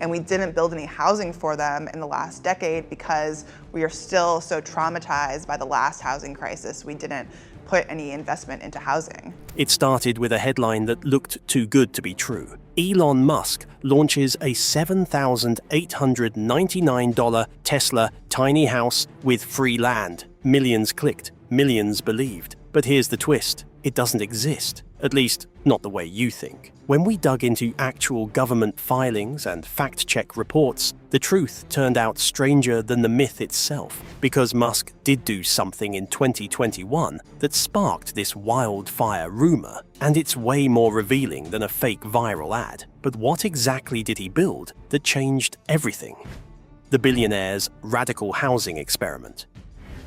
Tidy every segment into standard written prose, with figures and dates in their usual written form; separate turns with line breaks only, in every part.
and we didn't build any housing for them in the last decade because we are still so traumatized by the last housing crisis. We didn't put any investment into housing.
It started with a headline that looked too good to be true. Elon Musk launches a $7,899 Tesla tiny house with free land. Millions clicked, millions believed. But here's the twist. It doesn't exist. At least, not the way you think. When we dug into actual government filings and fact-check reports, the truth turned out stranger than the myth itself, because Musk did do something in 2021 that sparked this wildfire rumor, and it's way more revealing than a fake viral ad. But what exactly did he build that changed everything? The billionaire's radical housing experiment.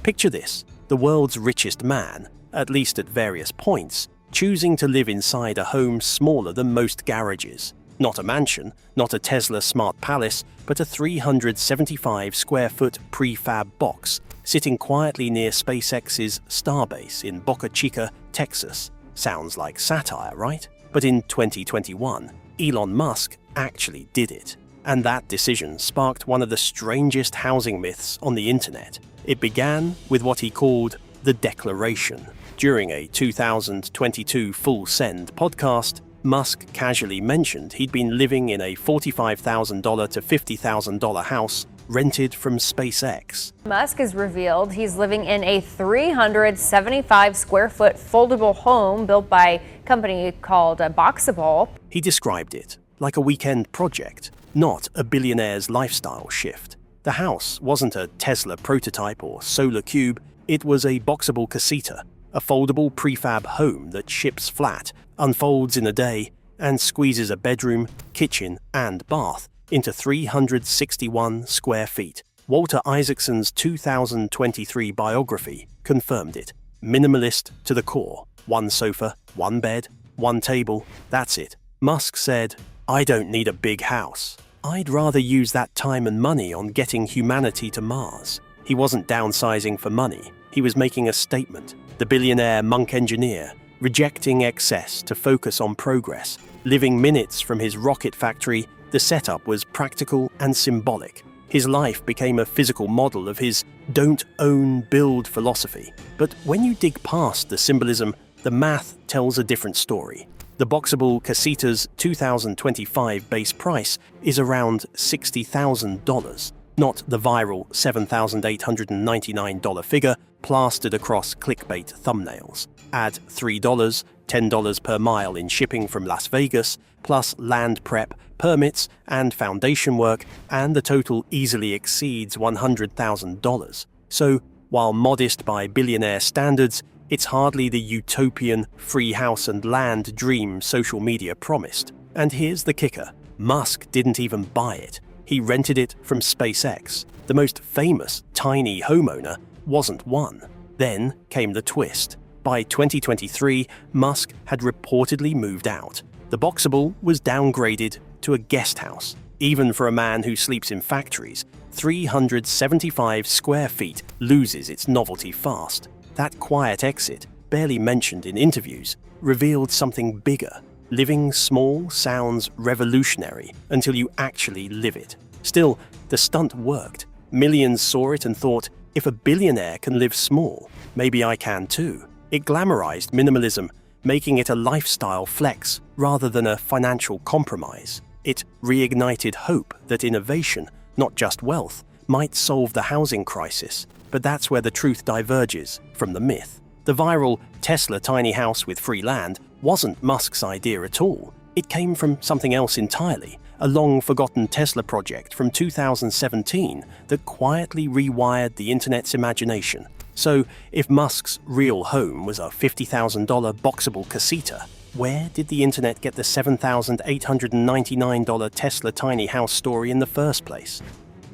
Picture this: the world's richest man, at least at various points, choosing to live inside a home smaller than most garages. Not a mansion, not a Tesla smart palace, but a 375-square-foot prefab box sitting quietly near SpaceX's Starbase in Boca Chica, Texas. Sounds like satire, right? But in 2021, Elon Musk actually did it. And that decision sparked one of the strangest housing myths on the internet. It began with what he called the Declaration. During a 2022 Full Send podcast, Musk casually mentioned he'd been living in a $45,000 to $50,000 house rented from SpaceX.
Musk has revealed he's living in a 375-square-foot foldable home built by a company called Boxable.
He described it like a weekend project, not a billionaire's lifestyle shift. The house wasn't a Tesla prototype or solar cube, it was a Boxable casita, a foldable prefab home that ships flat, unfolds in a day, and squeezes a bedroom, kitchen, and bath into 361 square feet. Walter Isaacson's 2023 biography confirmed it. Minimalist to the core. One sofa, one bed, one table, that's it. Musk said, "I don't need a big house. I'd rather use that time and money on getting humanity to Mars." He wasn't downsizing for money. He was making a statement. The billionaire monk engineer, rejecting excess to focus on progress. Living minutes from his rocket factory, the setup was practical and symbolic. His life became a physical model of his don't own, build philosophy. But when you dig past the symbolism, the math tells a different story. The Boxable Casita's 2025 base price is around $60,000, not the viral $7,899 figure plastered across clickbait thumbnails. Add $3, $10 per mile in shipping from Las Vegas, plus land prep, permits, and foundation work, and the total easily exceeds $100,000. So, while modest by billionaire standards, it's hardly the utopian free house and land dream social media promised. And here's the kicker: Musk didn't even buy it. He rented it from SpaceX. The most famous tiny homeowner wasn't one. Then came the twist. By 2023, Musk had reportedly moved out. The Boxable was downgraded to a guest house. Even for a man who sleeps in factories, 375 square feet loses its novelty fast. That quiet exit, barely mentioned in interviews, revealed something bigger. Living small sounds revolutionary until you actually live it. Still, the stunt worked. Millions saw it and thought, if a billionaire can live small, maybe I can too. It glamorized minimalism, making it a lifestyle flex rather than a financial compromise. It reignited hope that innovation, not just wealth, might solve the housing crisis. But that's where the truth diverges from the myth. The viral Tesla tiny house with free land wasn't Musk's idea at all. It came from something else entirely, a long-forgotten Tesla project from 2017 that quietly rewired the internet's imagination. So, if Musk's real home was a $50,000 Boxable casita, where did the internet get the $7,899 Tesla tiny house story in the first place?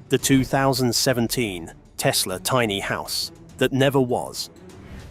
The 2017 Tesla tiny house that never was.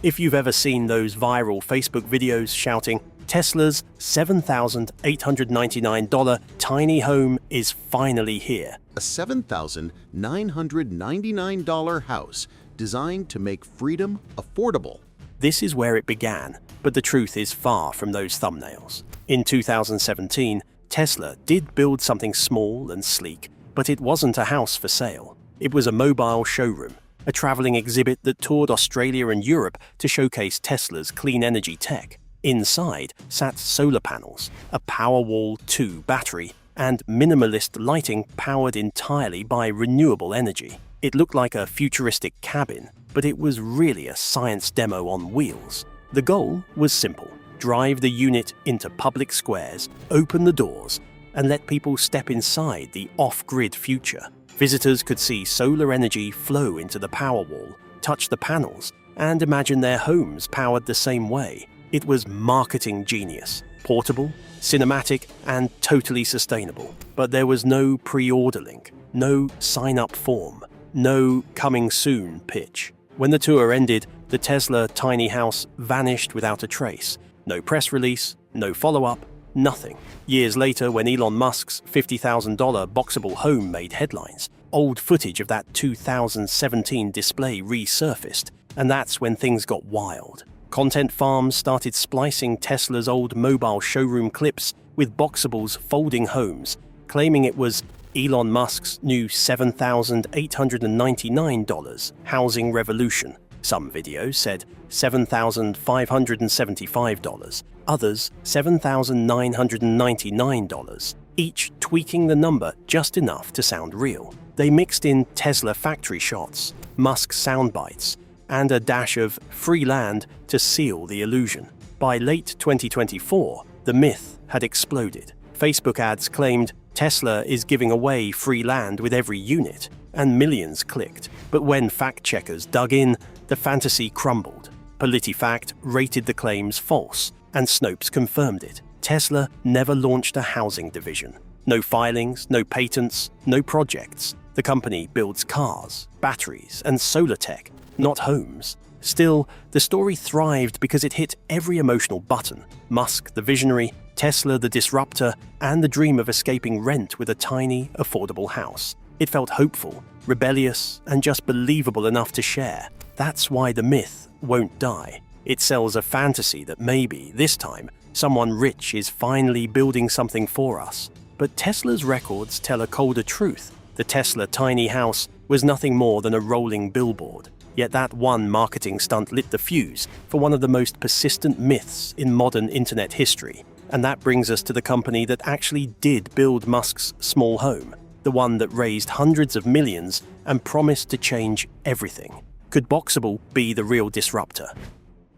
If you've ever seen those viral Facebook videos shouting, "Tesla's $7,899 tiny home is finally here,"
a $7,999 house designed to make freedom affordable.
This is where it began, but the truth is far from those thumbnails. In 2017, Tesla did build something small and sleek, but it wasn't a house for sale. It was a mobile showroom, a traveling exhibit that toured Australia and Europe to showcase Tesla's clean energy tech. Inside sat solar panels, a Powerwall 2 battery, and minimalist lighting powered entirely by renewable energy. It looked like a futuristic cabin, but it was really a science demo on wheels. The goal was simple: drive the unit into public squares, open the doors, and let people step inside the off-grid future. Visitors could see solar energy flow into the Powerwall, touch the panels, and imagine their homes powered the same way. It was marketing genius, portable, cinematic, and totally sustainable. But there was no pre-order link, no sign-up form, no coming soon pitch. When the tour ended, the Tesla tiny house vanished without a trace. No press release, no follow-up, nothing. Years later, when Elon Musk's $50,000 boxable home made headlines, old footage of that 2017 display resurfaced, and that's when things got wild. Content farms started splicing Tesla's old mobile showroom clips with Boxable's folding homes, claiming it was Elon Musk's new $7,899 housing revolution. Some videos said $7,575, others $7,999, each tweaking the number just enough to sound real. They mixed in Tesla factory shots, Musk sound bites, and a dash of free land to seal the illusion. By late 2024, the myth had exploded. Facebook ads claimed Tesla is giving away free land with every unit, and millions clicked. But when fact-checkers dug in, the fantasy crumbled. PolitiFact rated the claims false, and Snopes confirmed it. Tesla never launched a housing division. No filings, no patents, no projects. The company builds cars, batteries, and solar tech, not homes. Still, the story thrived because it hit every emotional button. Musk, the visionary, Tesla, the disruptor, and the dream of escaping rent with a tiny, affordable house. It felt hopeful, rebellious, and just believable enough to share. That's why the myth won't die. It sells a fantasy that maybe, this time, someone rich is finally building something for us. But Tesla's records tell a colder truth. The Tesla tiny house was nothing more than a rolling billboard. Yet that one marketing stunt lit the fuse for one of the most persistent myths in modern internet history. And that brings us to the company that actually did build Musk's small home, the one that raised hundreds of millions and promised to change everything. Could Boxable be the real disruptor?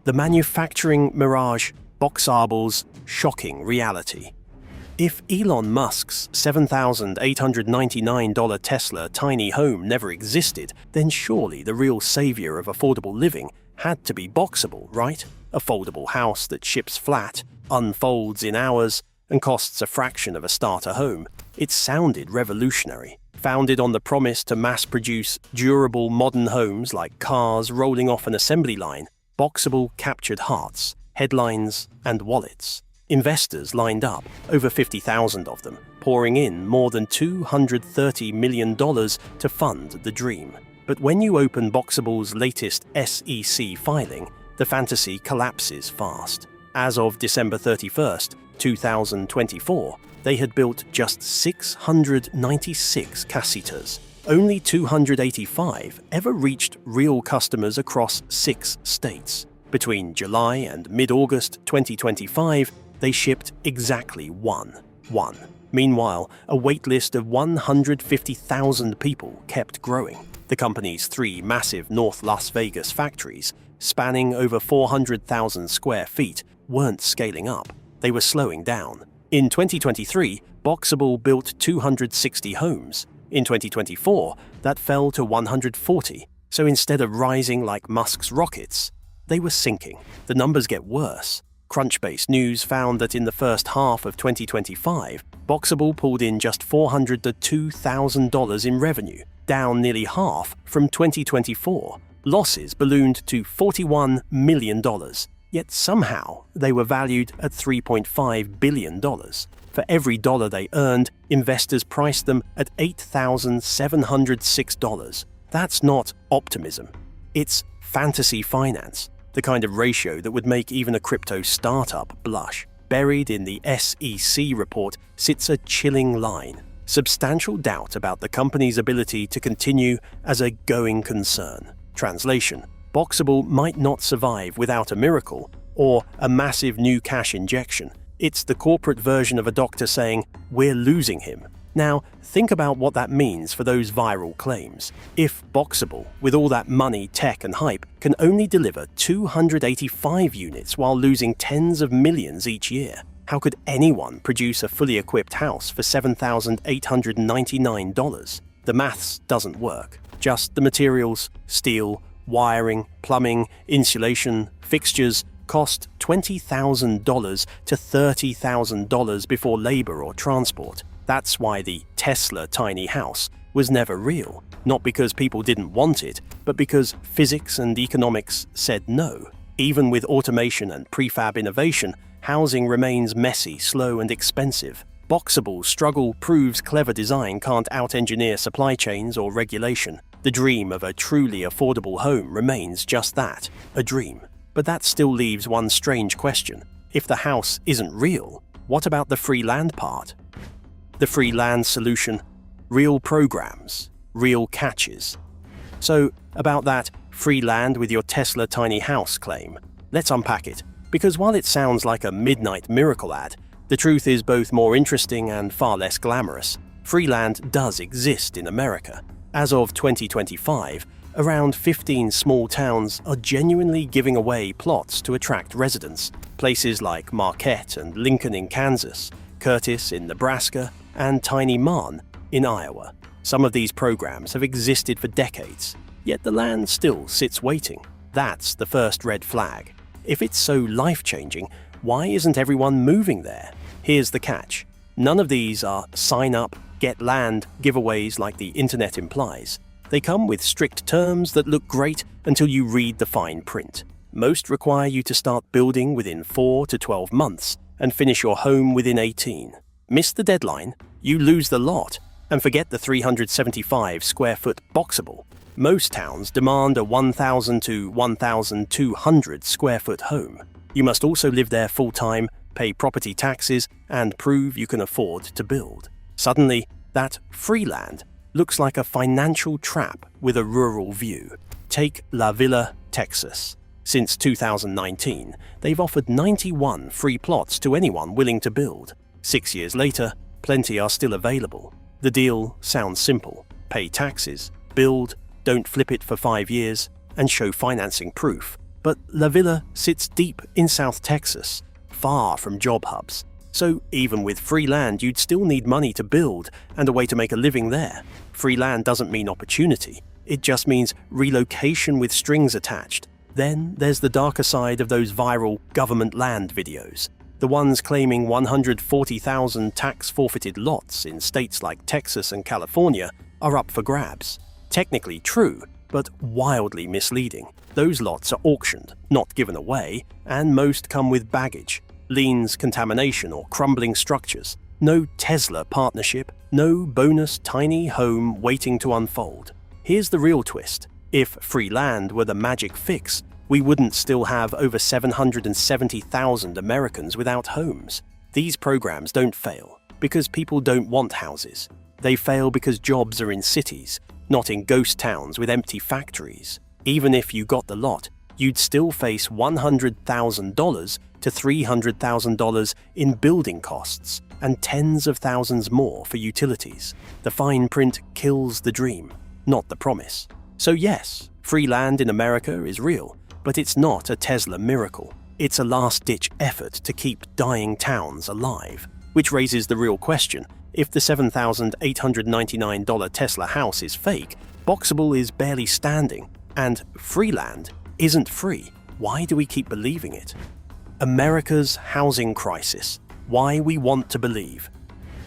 The manufacturing mirage, Boxable's shocking reality. If Elon Musk's $7,899 Tesla tiny home never existed, then surely the real savior of affordable living had to be Boxable, right? A foldable house that ships flat, unfolds in hours, and costs a fraction of a starter home. It sounded revolutionary. Founded on the promise to mass-produce durable modern homes like cars rolling off an assembly line, Boxable captured hearts, headlines, and wallets. Investors lined up, over 50,000 of them, pouring in more than $230 million to fund the dream. But when you open Boxable's latest SEC filing, the fantasy collapses fast. As of December 31st, 2024, they had built just 696 casitas. Only 285 ever reached real customers across 6 states. Between July and mid-August 2025, they shipped exactly one. Meanwhile, a waitlist of 150,000 people kept growing. The company's 3 massive North Las Vegas factories, spanning over 400,000 square feet, weren't scaling up. They were slowing down. In 2023, Boxable built 260 homes. In 2024, that fell to 140. So instead of rising like Musk's rockets, they were sinking. The numbers get worse. Crunchbase News found that in the first half of 2025, Boxable pulled in just $400 to $2,000 in revenue, down nearly half from 2024. Losses ballooned to $41 million, yet somehow they were valued at $3.5 billion. For every dollar they earned, investors priced them at $8,706. That's not optimism. It's fantasy finance. The kind of ratio that would make even a crypto startup blush. buried in the SEC report sits a chilling line: substantial doubt about the company's ability to continue as a going concern. Translation: Boxable might not survive without a miracle or a massive new cash injection. It's the corporate version of a doctor saying, "We're losing him." Now, think about what that means for those viral claims. If Boxable, with all that money, tech and hype, can only deliver 285 units while losing tens of millions each year, how could anyone produce a fully equipped house for $7,899? The maths doesn't work. Just the materials, steel, wiring, plumbing, insulation, fixtures, cost $20,000 to $30,000 before labor or transport. That's why the Tesla tiny house was never real. Not because people didn't want it, but because physics and economics said no. Even with automation and prefab innovation, housing remains messy, slow, and expensive. Boxable's struggle proves clever design can't out-engineer supply chains or regulation. The dream of a truly affordable home remains just that, a dream. But that still leaves one strange question. If the house isn't real, what about the free land part? The free land solution: real programs, real catches. So, about that free land with your Tesla tiny house claim, let's unpack it. Because while it sounds like a midnight miracle ad, the truth is both more interesting and far less glamorous. Free land does exist in America. As of 2025, around 15 small towns are genuinely giving away plots to attract residents. Places like Marquette and Lincoln in Kansas, Curtis in Nebraska, and Tiny Marn in Iowa. Some of these programs have existed for decades, yet the land still sits waiting. That's the first red flag. If it's so life-changing, why isn't everyone moving there? Here's the catch. None of these are sign-up, get land giveaways like the internet implies. They come with strict terms that look great until you read the fine print. Most require you to start building within 4 to 12 months and finish your home within 18. Miss the deadline, you lose the lot, and forget the 375 square foot Boxable. Most towns demand a 1,000 to 1,200 square foot home. You must also live there full-time, pay property taxes, and prove you can afford to build. Suddenly, that free land looks like a financial trap with a rural view. Take La Villa, Texas. Since 2019, they've offered 91 free plots to anyone willing to build. 6 years later, plenty are still available. The deal sounds simple: pay taxes, build, don't flip it for 5 years, and show financing proof. But La Villa sits deep in South Texas, far from job hubs. So even with free land, you'd still need money to build and a way to make a living there. Free land doesn't mean opportunity. It just means relocation with strings attached. Then there's the darker side of those viral government land videos. The ones claiming 140,000 tax-forfeited lots in states like Texas and California are up for grabs. Technically true, but wildly misleading. Those lots are auctioned, not given away, and most come with baggage: liens, contamination, or crumbling structures. No Tesla partnership, no bonus tiny home waiting to unfold. Here's the real twist. If free land were the magic fix, we wouldn't still have over 770,000 Americans without homes. These programs don't fail because people don't want houses. They fail because jobs are in cities, not in ghost towns with empty factories. Even if you got the lot, you'd still face $100,000 to $300,000 in building costs and tens of thousands more for utilities. The fine print kills the dream, not the promise. So yes, free land in America is real, but it's not a Tesla miracle. It's a last-ditch effort to keep dying towns alive. Which raises the real question: if the $7,899 Tesla house is fake, Boxable is barely standing, and free land isn't free. Why do we keep believing it? America's housing crisis. Why we want to believe.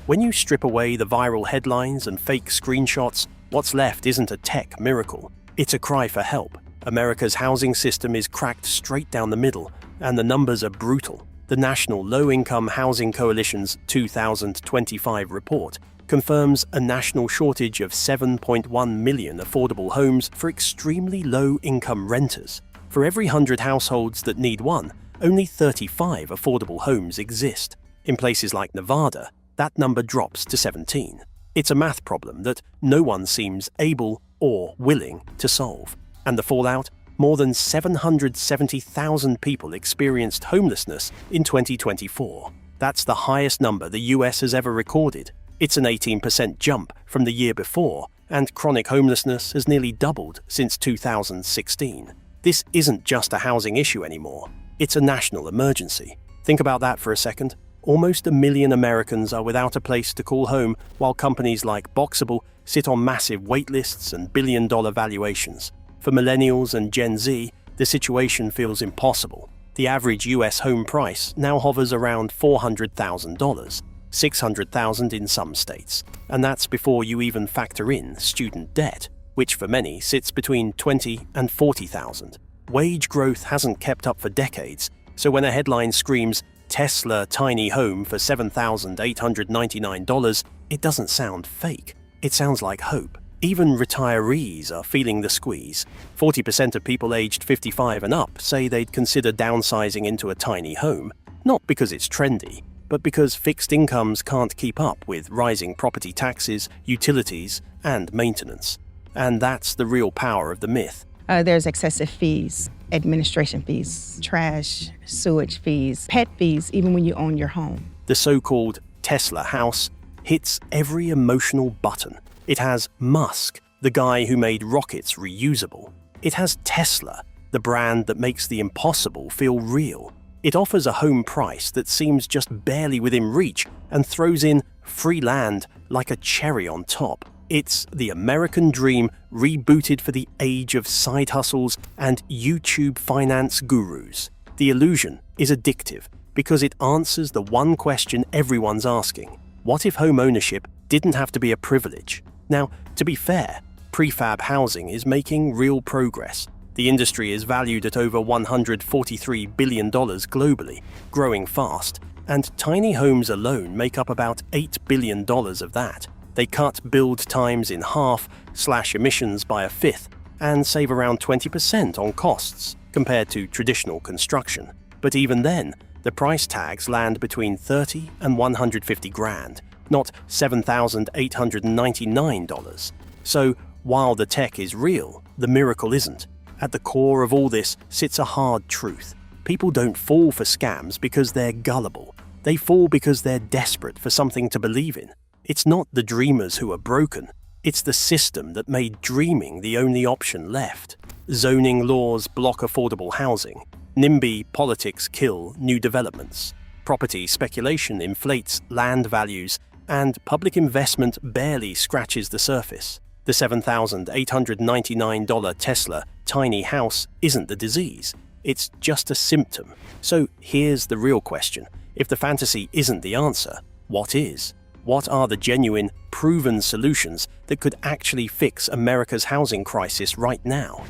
When you strip away the viral headlines and fake screenshots, what's left isn't a tech miracle. It's a cry for help. America's housing system is cracked straight down the middle, and the numbers are brutal. The National Low-Income Housing Coalition's 2025 report confirms a national shortage of 7.1 million affordable homes for extremely low-income renters. For every 100 households that need one, only 35 affordable homes exist. In places like Nevada, that number drops to 17. It's a math problem that no one seems able or willing to solve. And the fallout? More than 770,000 people experienced homelessness in 2024. That's the highest number the US has ever recorded. It's an 18% jump from the year before, and chronic homelessness has nearly doubled since 2016. This isn't just a housing issue anymore. It's a national emergency. Think about that for a second. Almost 1 million Americans are without a place to call home, while companies like Boxable sit on massive wait lists and billion-dollar valuations. For millennials and Gen Z, the situation feels impossible. The average US home price now hovers around $400,000, $600,000 in some states, and that's before you even factor in student debt, which for many sits between $20,000 and $40,000. Wage growth hasn't kept up for decades, so when a headline screams, "Tesla tiny home for $7,899, it doesn't sound fake. It sounds like hope. Even retirees are feeling the squeeze. 40% of people aged 55 and up say they'd consider downsizing into a tiny home, not because it's trendy, but because fixed incomes can't keep up with rising property taxes, utilities, and maintenance. And that's the real power of the myth.
There's excessive fees, administration fees, trash, sewage fees, pet fees, even when you own your home.
The so-called Tesla house hits every emotional button. It has Musk, the guy who made rockets reusable. It has Tesla, the brand that makes the impossible feel real. It offers a home price that seems just barely within reach and throws in free land like a cherry on top. It's the American dream rebooted for the age of side hustles and YouTube finance gurus. The illusion is addictive because it answers the one question everyone's asking. What if home ownership didn't have to be a privilege? Now, to be fair, prefab housing is making real progress. The industry is valued at over $143 billion globally, growing fast, and tiny homes alone make up about $8 billion of that. They cut build times in half, slash emissions by a fifth, and save around 20% on costs compared to traditional construction. But even then, the price tags land between $30 and $150,000, not $7,899. So, while the tech is real, the miracle isn't. At the core of all this sits a hard truth. People don't fall for scams because they're gullible. They fall because they're desperate for something to believe in. It's not the dreamers who are broken. It's the system that made dreaming the only option left. Zoning laws block affordable housing. NIMBY politics kill new developments. Property speculation inflates land values, and public investment barely scratches the surface. The $7,899 Tesla tiny house isn't the disease. It's just a symptom. So here's the real question. If the fantasy isn't the answer, what is? What are the genuine, proven solutions that could actually fix America's housing crisis right now?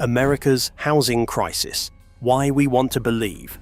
America's housing crisis. Why we want to believe.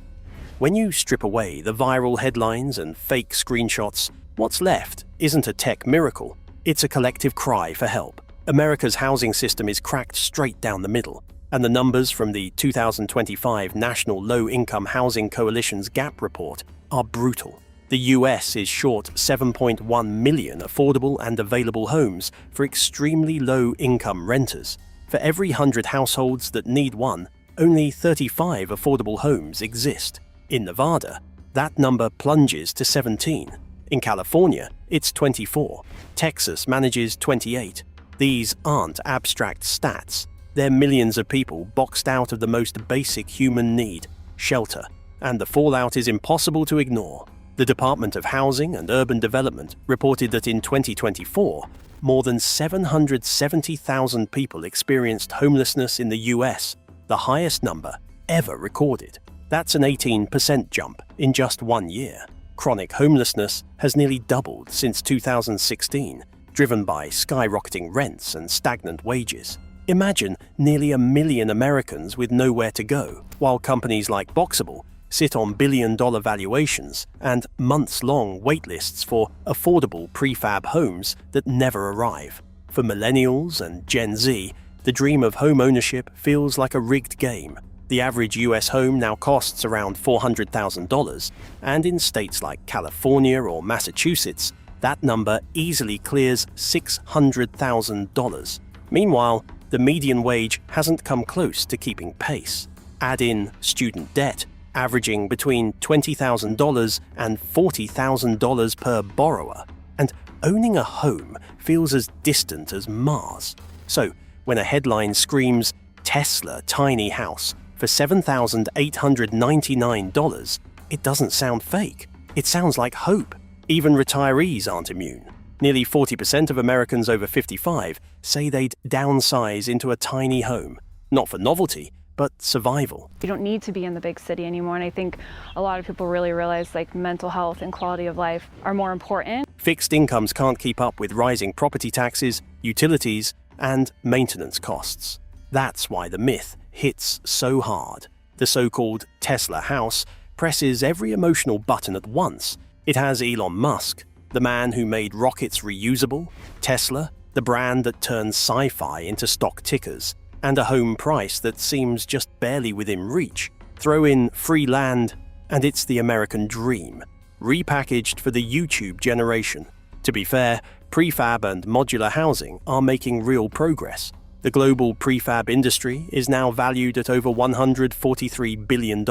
When you strip away the viral headlines and fake screenshots, what's left isn't a tech miracle. It's a collective cry for help. America's housing system is cracked straight down the middle, and the numbers from the 2025 National Low-Income Housing Coalition's GAP report are brutal. The US is short 7.1 million affordable and available homes for extremely low-income renters. For every 100 households that need one, only 35 affordable homes exist. In Nevada, that number plunges to 17. In California, it's 24. Texas manages 28. These aren't abstract stats. They're millions of people boxed out of the most basic human need, shelter, and the fallout is impossible to ignore. The Department of Housing and Urban Development reported that in 2024, more than 770,000 people experienced homelessness in the US, the highest number ever recorded. That's an 18% jump in just 1 year. Chronic homelessness has nearly doubled since 2016, driven by skyrocketing rents and stagnant wages. Imagine nearly 1 million Americans with nowhere to go, while companies like Boxable sit on billion-dollar valuations and months-long waitlists for affordable prefab homes that never arrive. For millennials and Gen Z, the dream of home ownership feels like a rigged game. The average US home now costs around $400,000, and in states like California or Massachusetts, that number easily clears $600,000. Meanwhile, the median wage hasn't come close to keeping pace. Add in student debt, averaging between $20,000 and $40,000 per borrower, and owning a home feels as distant as Mars. So, when a headline screams, "Tesla tiny house for $7,899, it doesn't sound fake. It sounds like hope. Even retirees aren't immune. Nearly 40% of Americans over 55 say they'd downsize into a tiny home, not for novelty, but survival.
You don't need to be in the big city anymore, and I think a lot of people really realize mental health and quality of life are more important.
Fixed incomes can't keep up with rising property taxes, utilities, and maintenance costs. That's why the myth hits so hard. The so-called Tesla house presses every emotional button at once. It has Elon Musk, the man who made rockets reusable, Tesla, the brand that turns sci-fi into stock tickers, and a home price that seems just barely within reach. Throw in free land, and it's the American dream, repackaged for the YouTube generation. To be fair, prefab and modular housing are making real progress. The global prefab industry is now valued at over $143 billion,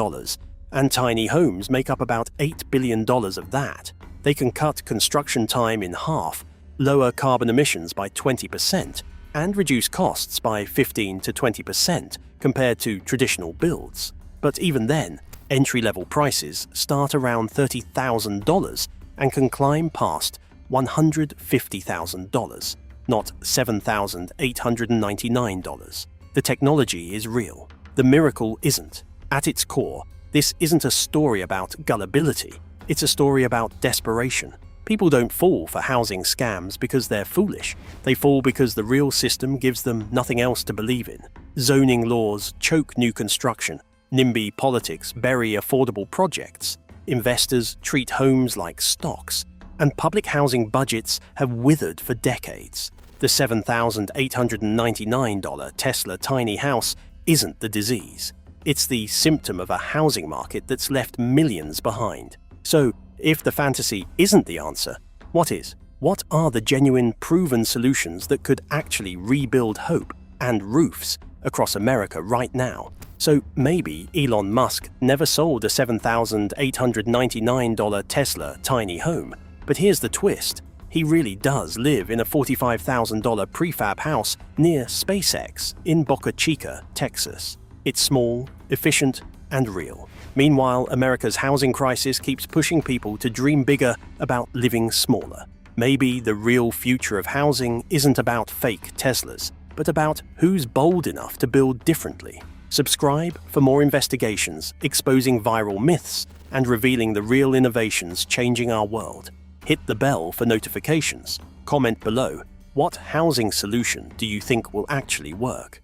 and tiny homes make up about $8 billion of that. They can cut construction time in half, lower carbon emissions by 20%, and reduce costs by 15 to 20% compared to traditional builds. But even then, entry-level prices start around $30,000 and can climb past $150,000, not $7,899. The technology is real. The miracle isn't. At its core, this isn't a story about gullibility. It's a story about desperation. People don't fall for housing scams because they're foolish. They fall because the real system gives them nothing else to believe in. Zoning laws choke new construction. NIMBY politics bury affordable projects. Investors treat homes like stocks. And public housing budgets have withered for decades. The $7,899 Tesla tiny house isn't the disease. It's the symptom of a housing market that's left millions behind. So, if the fantasy isn't the answer, what is? What are the genuine, proven solutions that could actually rebuild hope and roofs across America right now? So maybe Elon Musk never sold a $7,899 Tesla tiny home. But here's the twist. He really does live in a $45,000 prefab house near SpaceX in Boca Chica, Texas. It's small, efficient, and real. Meanwhile, America's housing crisis keeps pushing people to dream bigger about living smaller. Maybe the real future of housing isn't about fake Teslas, but about who's bold enough to build differently. Subscribe for more investigations, exposing viral myths, and revealing the real innovations changing our world. Hit the bell for notifications. Comment below, what housing solution do you think will actually work?